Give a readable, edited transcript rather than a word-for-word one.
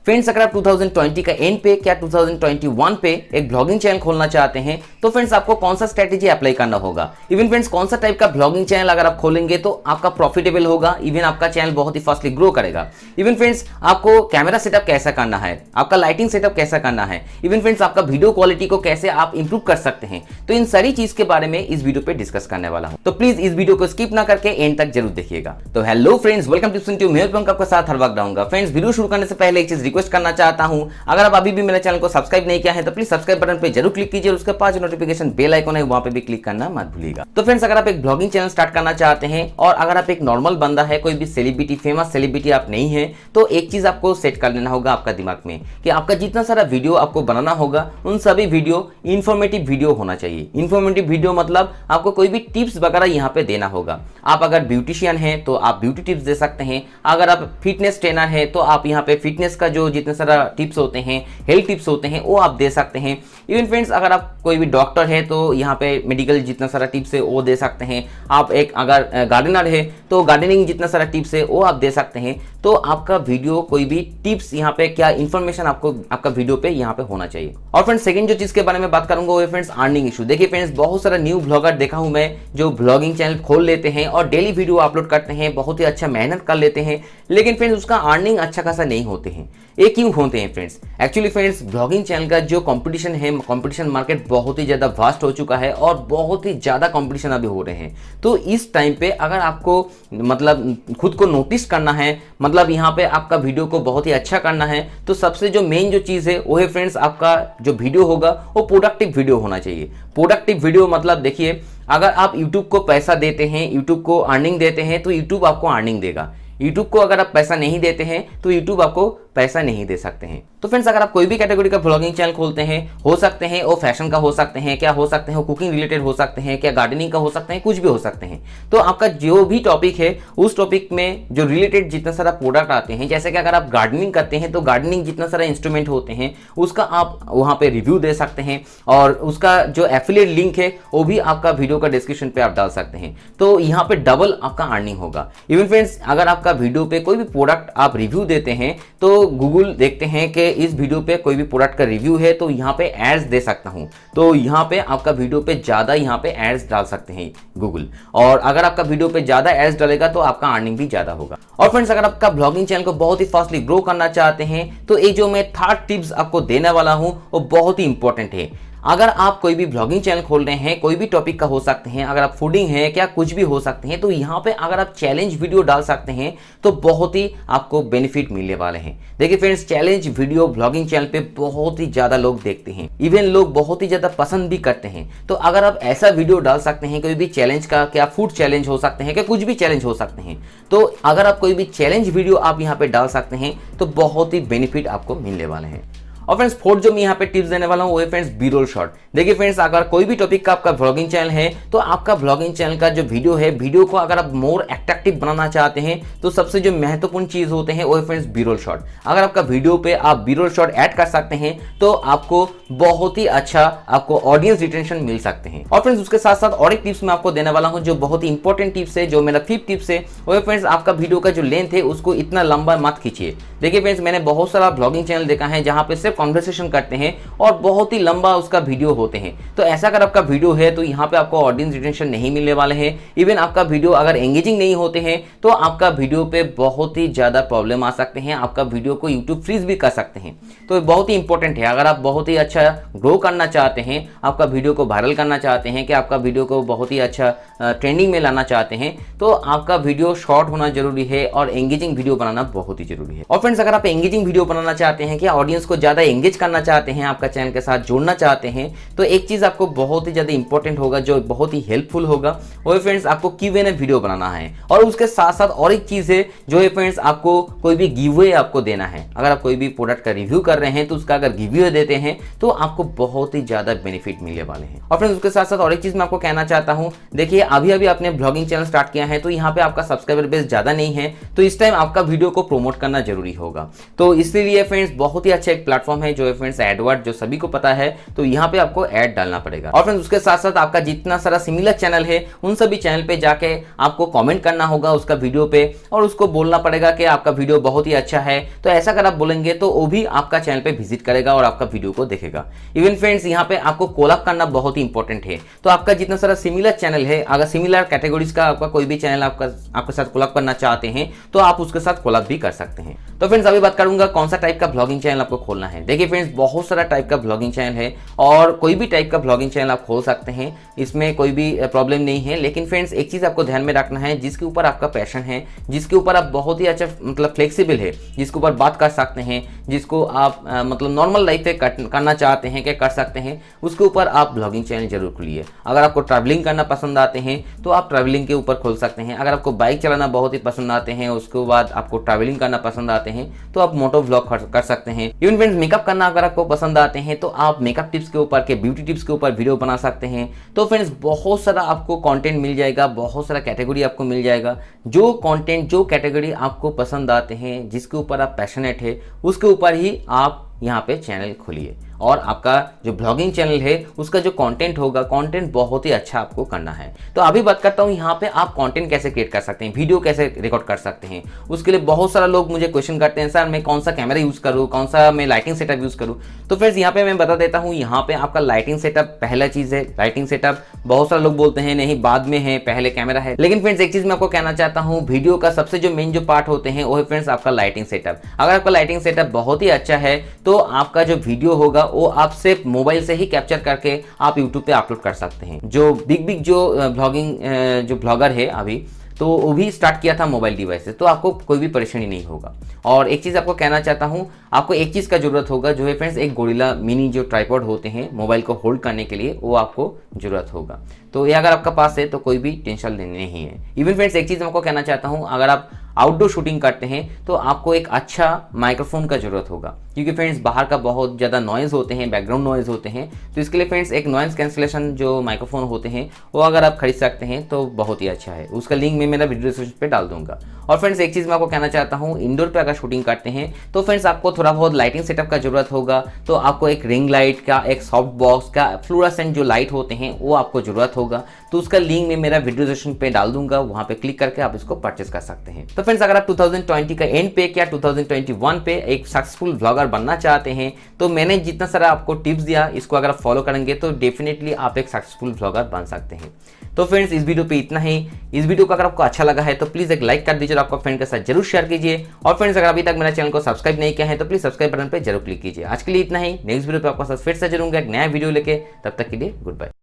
Friends अगर आप 2020 का एंड पे क्या 2021 पे एक ब्लॉगिंग चैनल खोलना चाहते हैं तो फ्रेंड्स आपको कौन सा स्ट्रेटेजी अप्लाई करना होगा। इवन फ्रेंड्स कौन सा टाइप का ब्लॉगिंग चैनल अगर आप खोलेंगे तो आपका प्रॉफिटेबल होगा, इवन आपका चैनल बहुत ही फास्टली ग्रो करेगा। इवन फ्रेंड्स आपको कैमरा सेटअप कैसा करना है, आपका लाइटिंग सेटअप कैसा करना है, इवन फ्रेंड्स आपका वीडियो क्वालिटी को कैसे आप इंप्रूव कर सकते हैं, तो इन सारी चीज के बारे में इस वीडियो पे डिस्कस करने वाला हूं। तो प्लीज इस वीडियो को स्किप ना करके एंड तक जरूर देखिएगा। तो हेलो फ्रेंड्स, वेलकम टू टिप्सोंट्यूब। मैं पंकज आपके साथ हर वक्त रहूंगा। फ्रेंड्स वीडियो शुरू करने से पहले एक चीज रिक्वेस्ट करना चाहता हूं, अगर आप अभी भी मेरे चैनल को सब्सक्राइब नहीं किया है तो प्लीज सब्सक्राइब बटन पे जरूर क्लिक कीजिए और उसके पास जो नोटिफिकेशन बेल आइकन है वहां पे भी क्लिक करना मत भूलिएगा। तो फ्रेंड्स अगर आप एक ब्लॉगिंग चैनल स्टार्ट करना चाहते हैं और अगर आप एक नॉर्मल बंदा है, कोई भी सेलिब्रिटी फेमस सेलिब्रिटी आप नहीं है, तो एक चीज आपको सेट कर लेना होगा आपका दिमाग में कि आपका जितना सारा वीडियो आपको बनाना होगा उन सभी वीडियो इंफॉर्मेटिव वीडियो होना चाहिए। इंफॉर्मेटिव वीडियो मतलब आपको कोई भी टिप्स वगैरह यहाँ पे देना होगा। आप अगर ब्यूटिशियन हैं तो आप ब्यूटी टिप्स दे सकते हैं, अगर आप फिटनेस ट्रेनर हैं तो आप यहाँ पे फिटनेस का जो जितने सारा टिप्स होते हैं, हेल्थ टिप्स होते हैं वो आप दे सकते हैं। इवन फ्रेंड्स अगर आप कोई भी डॉक्टर है तो यहाँ पे मेडिकल जितना सारा टिप्स है वो दे सकते हैं। आप एक अगर गार्डनर है तो गार्डनिंग जितना सारा टिप्स है वो आप दे सकते हैं। तो आपका वीडियो कोई भी टिप्स यहाँ पे क्या इन्फॉर्मेशन आपको आपका वीडियो पे यहाँ पे होना चाहिए। और फ्रेंड्स सेकंड जो चीज के बारे में बात करूंगा वो है फ्रेंड्स अर्निंग इशू। देखिए फ्रेंड्स बहुत सारा न्यू ब्लॉगर देखा हूं मैं जो ब्लॉगिंग चैनल खोल लेते हैं और डेली वीडियो अपलोड करते हैं, बहुत ही अच्छा मेहनत कर लेते हैं, लेकिन फ्रेंड्स उसका अर्निंग अच्छा खासा नहीं होते हैं। ये क्यों होते हैं friends? Actually friends blogging channel का जो कंपटीशन है, कंपटीशन मार्केट बहुत ही ज़्यादा वास्ट हो चुका है और बहुत ही ज़्यादा कंपटीशन अभी हो रहे हैं। तो इस टाइम पे अगर आपको मतलब खुद को नोटिस करना है, मतलब यहाँ पे आपका वीडियो को बहुत ही अच्छा करना है, तो सबसे जो मेन जो चीज़ है वो है फ्रेंड्स आपका जो वीडियो होगा वो प्रोडक्टिव वीडियो होना चाहिए। प्रोडक्टिव वीडियो मतलब देखिए अगर आप YouTube को पैसा देते हैं, YouTube को अर्निंग देते हैं तो YouTube आपको अर्निंग देगा। YouTube को अगर आप पैसा नहीं देते हैं तो YouTube आपको पैसा नहीं दे सकते हैं। तो फ्रेंड्स अगर आप कोई भी कैटेगरी का ब्लॉगिंग चैनल खोलते हैं, हो सकते हैं वो फैशन का हो सकते हैं, क्या हो सकते हैं वो कुकिंग रिलेटेड हो सकते हैं, क्या गार्डनिंग का हो सकते हैं, कुछ भी हो सकते हैं। तो आपका जो भी टॉपिक है उस टॉपिक में जो रिलेटेड जितना सारा प्रोडक्ट आते हैं, जैसे कि अगर आप गार्डनिंग करते हैं तो गार्डनिंग जितना सारा इंस्ट्रूमेंट होते हैं उसका आप वहाँ पे रिव्यू दे सकते हैं और उसका जो एफिलिएट लिंक है वो भी आपका वीडियो का डिस्क्रिप्शन पे आप डाल सकते हैं। तो यहाँ पे डबल आपका अर्निंग होगा। इवन फ्रेंड्स अगर आपका वीडियो पे कोई भी प्रोडक्ट आप रिव्यू देते हैं तो गूगल देखते हैं कि इस वीडियो पे कोई भी प्रोडक्ट का रिव्यू है तो यहाँ पे एड्स दे सकता हूँ, तो यहाँ पे आपका वीडियो पे ज़्यादा यहाँ पे एड्स डाल सकते हैं गूगल, और अगर आपका वीडियो पे ज़्यादा एड्स डालेगा तो आपका अर्निंग भी ज़्यादा होगा। और फ्रेंड्स अगर आपका ब्लॉगिंग चैनल को बहुत ही फास्टली ग्रो करना चाहते हैं तो ये जो मैं थर्ड टिप्स आपको देने वाला हूँ वो बहुत ही इंपॉर्टेंट है। अगर आप कोई भी ब्लॉगिंग चैनल खोल रहे हैं, कोई भी टॉपिक का हो सकते हैं, अगर आप फूडिंग है क्या कुछ भी हो सकते हैं, तो यहाँ पे अगर आप चैलेंज वीडियो डाल सकते हैं तो बहुत ही आपको बेनिफिट मिलने वाले हैं। देखिए friends challenge video blogging channel पे बहुत ही ज़्यादा लोग देखते हैं, इवन लोग बहुत ही ज़्यादा पसंद भी करते हैं। तो अगर आप ऐसा वीडियो डाल सकते हैं कोई भी चैलेंज का, क्या फूड चैलेंज हो सकते हैं, क्या कुछ भी चैलेंज हो सकते हैं, तो अगर आप कोई भी चैलेंज वीडियो आप यहाँ पे डाल सकते हैं तो बहुत ही बेनिफिट आपको मिलने वाले हैं। और फ्रेंड्स फोर्थ जो मैं यहाँ पे टिप्स देने वाला हूँ वो है फ्रेंड्स बी रोल शॉट। देखिए फ्रेंड्स अगर कोई भी टॉपिक का आपका ब्लॉगिंग चैनल है तो आपका ब्लॉगिंग चैनल का जो वीडियो है, वीडियो को अगर आप मोर अट्रैक्टिव बनाना चाहते हैं तो सबसे जो महत्वपूर्ण चीज होते हैं वो है फ्रेंड्स बी रोल शॉट। अगर आपका वीडियो पे आप बी रोल शॉट ऐड कर सकते हैं तो आपको बहुत ही अच्छा आपको ऑडियंस रिटेंशन मिल सकते हैं। और फ्रेंड्स उसके साथ साथ और एक टिप्स मैं आपको देने वाला हूँ जो बहुत ही इंपॉर्टेंट टिप्स है, जो मेरा फिफ्थ टिप्स है वो है फ्रेंड्स आपका वीडियो का जो लेंथ है उसको इतना लंबा मत खींचिए। देखिए फ्रेंड्स मैंने बहुत सारा ब्लॉगिंग चैनल देखा है जहाँ पे सिर्फ कॉन्वर्सेशन करते हैं और बहुत ही लंबा उसका वीडियो होते हैं। तो ऐसा अगर आपका वीडियो है तो यहाँ पे आपको ऑडियंस रिटेंशन नहीं मिलने वाले हैं। इवन आपका वीडियो अगर एंगेजिंग नहीं होते हैं तो आपका वीडियो पे बहुत ही ज़्यादा प्रॉब्लम आ सकते हैं, आपका वीडियो को यूट्यूब फ्रीज भी कर सकते हैं। तो बहुत ही इंपॉर्टेंट है, अगर आप बहुत ही अच्छा ग्रो करना चाहते हैं, आपका वीडियो को वायरल करना चाहते हैं, कि आपका वीडियो को बहुत ही अच्छा ट्रेंडिंग में लाना चाहते हैं, तो आपका वीडियो शॉर्ट होना जरूरी है और एंगेजिंग वीडियो बनाना बहुत ही जरूरी है। और फ्रेंड्स अगर आप एंगेजिंग वीडियो बनाना चाहते हैं, कि ऑडियंस को ज़्यादा एंगेज करना चाहते हैं, आपका चैनल के साथ जोड़ना चाहते हैं, तो एक चीज़ आपको बहुत ही ज़्यादा इंपॉर्टेंट होगा जो बहुत ही हेल्पफुल होगा वो है फ्रेंड्स आपको Q&A वीडियो बनाना है। और उसके साथ साथ और एक चीज़ है जो है फ्रेंड्स आपको कोई भी गिवअवे आपको देना है। अगर आप कोई भी प्रोडक्ट का रिव्यू कर रहे हैं तो उसका अगर गिवअवे देते हैं तो आपको बहुत ही ज़्यादा बेनिफिट मिलने वाले हैं। और फ्रेंड्स उसके साथ साथ और एक चीज़ मैं आपको कहना चाहता हूँ, देखिए अभी अभी आपने ब्लॉगिंग चैनल स्टार्ट किया है तो यहाँ पे आपका सब्सक्राइबर बेस ज़्यादा नहीं है, तो इस टाइम आपका वीडियो को प्रमोट करना जरूरी होगा। तो इसलिए फ्रेंड्स बहुत ही अच्छा एक प्लेटफॉर्म प्लेटफॉर्म है जो है फ्रेंड्स एडवर्ड, जो सभी को पता है, तो यहाँ पे आपको ऐड डालना पड़ेगा। और फ्रेंड्स उसके साथ साथ आपका जितना सारा सिमिलर चैनल है उन सभी चैनल पे जाके आपको कमेंट करना होगा उसका वीडियो पे, और उसको बोलना पड़ेगा कि आपका वीडियो बहुत ही अच्छा है। तो ऐसा अगर आप बोलेंगे तो वो भी आपका चैनल पे विजिट करेगा और आपका वीडियो को देखेगा। इवन फ्रेंड्स यहाँ पे आपको कोलैब करना बहुत ही इंपॉर्टेंट है। तो आपका जितना सारा सिमिलर चैनल है, अगर सिमिलर कैटेगरीज का आपका कोई भी चैनल आपके साथ कोलैब करना चाहते हैं तो आप उसके साथ कोलैब भी कर सकते हैं। तो फ्रेंड्स अभी बात करूंगा कौन सा टाइप का ब्लॉगिंग चैनल आपको खोलना है। देखिए फ्रेंड्स बहुत सारा टाइप का ब्लॉगिंग चैनल है और कोई भी टाइप का ब्लॉगिंग चैनल आप खोल सकते हैं, इसमें कोई भी प्रॉब्लम नहीं है। लेकिन फ्रेंड्स एक चीज आपको ध्यान में रखना है, जिसके ऊपर आपका पैशन है, जिसके ऊपर आप बहुत ही अच्छा मतलब फ्लेक्सिबल है, जिसके ऊपर बात कर सकते हैं, जिसको आप मतलब नॉर्मल लाइफ पे करना चाहते हैं, क्या कर सकते हैं, उसके ऊपर आप ब्लॉगिंग चैनल जरूर खोलिए। अगर आपको ट्रैवलिंग करना पसंद आते हैं तो आप ट्रैवलिंग के ऊपर खोल सकते हैं। अगर आपको बाइक चलाना बहुत ही पसंद आते हैं, उसके बाद आपको ट्रैवलिंग करना पसंद आते हैं तो आप मोटो व्लॉग कर सकते हैं। इवन फ्रेंड्स मेकअप करना अगर आपको पसंद आते हैं तो आप मेकअप टिप्स के ऊपर, के ब्यूटी टिप्स के ऊपर वीडियो बना सकते हैं। तो फ्रेंड्स बहुत सारा आपको कंटेंट मिल जाएगा, बहुत सारा कैटेगरी आपको मिल जाएगा। जो कंटेंट, जो कैटेगरी आपको पसंद आते हैं, जिसके ऊपर आप पैशनेट है, उसके ऊपर ही आप यहाँ पे चैनल खोलिए और आपका जो ब्लॉगिंग चैनल है उसका जो कंटेंट होगा, कंटेंट बहुत ही अच्छा आपको करना है। तो अभी बात करता हूँ यहाँ पे आप कंटेंट कैसे क्रिएट कर सकते हैं, वीडियो कैसे रिकॉर्ड कर सकते हैं। उसके लिए बहुत सारा लोग मुझे क्वेश्चन करते हैं, सर मैं कौन सा कैमरा यूज़ करूँ, कौन सा मैं लाइटिंग सेटअप यूज़ करूँ। तो फ्रेंड्स यहाँ पे मैं बता देता हूँ, यहाँ पे आपका लाइटिंग सेटअप पहला चीज़ है। लाइटिंग सेटअप बहुत सारे लोग बोलते हैं नहीं बाद में है, पहले कैमरा है। लेकिन फ्रेंड्स एक चीज़ मैं आपको कहना चाहता हूँ, वीडियो का सबसे जो मेन जो पार्ट होते हैं वो है फ्रेंड्स आपका लाइटिंग सेटअप। अगर आपका लाइटिंग सेटअप बहुत ही अच्छा है तो आपका जो वीडियो होगा वो आप सिर्फ मोबाइल से ही कैप्चर करके आप यूट्यूब पे अपलोड कर सकते हैं। जो बिग जो ब्लॉगर है अभी, तो वो भी स्टार्ट किया था मोबाइल डिवाइस से, तो आपको कोई भी परेशानी नहीं होगा। और एक चीज़ आपको कहना चाहता हूँ, आपको एक चीज़ का जरूरत होगा जो है फ्रेंड्स एक गोरिल्ला मिनी जो ट्राइपॉड होते हैं मोबाइल को होल्ड करने के लिए, वो आपको जरूरत होगा। तो ये अगर आपका पास है तो कोई भी टेंशन लेने नहीं है। इवन फ्रेंड्स एक चीज़ मैं आपको कहना चाहता हूँ, अगर आप आउटडोर शूटिंग करते हैं तो आपको एक अच्छा माइक्रोफोन का जरूरत होगा, क्योंकि फ्रेंड्स बाहर का बहुत ज़्यादा नॉइज़ होते हैं, बैकग्राउंड नॉइज़ होते हैं। तो इसके लिए फ्रेंड्स एक नॉइज़ कैंसिलेशन जो माइक्रोफोन होते हैं वो अगर आप खरीद सकते हैं तो बहुत ही अच्छा है। उसका लिंक मैं मेरा वीडियो डिस्क्रिप्शन पे डाल दूंगा। और फ्रेंड्स एक चीज़ मैं आपको कहना चाहता हूँ, इंडोर पे अगर शूटिंग करते हैं तो फ्रेंड्स आपको थोड़ा बहुत लाइटिंग सेटअप का जरूरत होगा। तो आपको एक रिंग लाइट का, एक सॉफ्ट बॉक्स का, फ्लोरेसेंट जो लाइट होते हैं वो आपको जरूरत होगा। तो उसका लिंक मैं मेरा वीडियो डिस्क्रिप्शन पे डाल दूंगा, वहाँ पे क्लिक करके आप इसको परचेस कर सकते हैं। तो फ्रेंड्स अगर आप 2020 का एंड पे या 2021 पे एक सक्सेसफुल ब्लॉगर बनना चाहते हैं तो मैंने जितना सारा आपको टिप्स दिया, इसको अगर आप फॉलो करेंगे तो डेफिनेटली आप एक सक्सेसफुल ब्लॉगर बन सकते हैं। तो फ्रेंड्स इस वीडियो पे इतना ही। इस वीडियो को अगर आपको अच्छा लगा है तो प्लीज़ एक लाइक कर दीजिए और आपको फ्रेंड के साथ जरूर शेयर कीजिए। और फ्रेंड्स अगर अभी तक मेरा चैनल को सब्सक्राइब नहीं किया है तो प्लीज़ सब्सक्राइब बटन पर जरूर क्लिक कीजिए। आज के लिए इतना ही। नेक्स्ट वीडियो पे आपको साथ फिर से जरूर एक नया वीडियो लेके, तब तक के लिए गुड बाय।